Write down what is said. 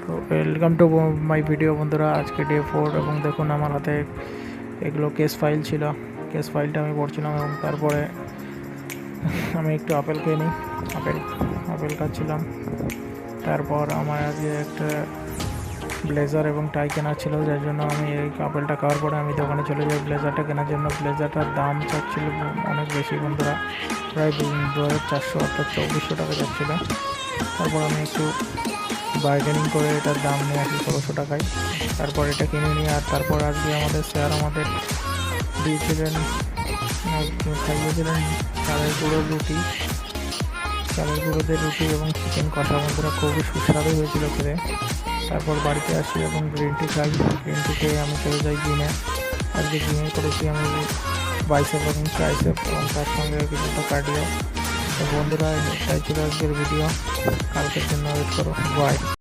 Welcome to my video বন্ধুরা। আজকে day 4 এবং দেখুন আমার হাতে এগুলো কেস ফাইল ছিল। কেস ফাইলটা আমি পড়ছিলাম এবং তারপরে আমি একটু আপেল খেয়ে নিই। আপেল খাচ্ছিলাম। তারপর আমার আজকে একটা ব্লেজার এবং টাই কেনা ছিল, যার জন্য আমি এই আপেলটা খাওয়ার পরে আমি দোকানে চলে যাই ব্লেজারটা কেনার জন্য। ব্লেজারটার দাম চাচ্ছিল অনেক বেশি বন্ধুরা, প্রায় 2400 অর্থাৎ 2400 টাকা যাচ্ছিলো। তারপর আমি একটু বার্গেনিং করে এটার দাম নিয়ে আসি 1600 টাকায়। তারপর এটা কিনে নিই। আর তারপর আজকে আমাদের স্যার আমাদের দিয়েছিলেন, খাইয়েছিলেন চালের গুঁড়োদের রুটি এবং চিকেন কষা। বন্ধুরা খুবই সুস্বাদু হয়েছিল খেতে। তারপর বাড়িতে আসি এবং গ্রিন টি খাই। গ্রিন টি খেয়ে আমি চলে যাই জিমে। আজকে জিমে করেছি আমি বাইসেপ এবং ট্রাইসেপ এবং তার সঙ্গে কিছুটা কার্ডিও। তো বন্ধুরা, এটাই ছিল আজকের ভিডিও। কালকের জন্য ওয়েট করো। বাই।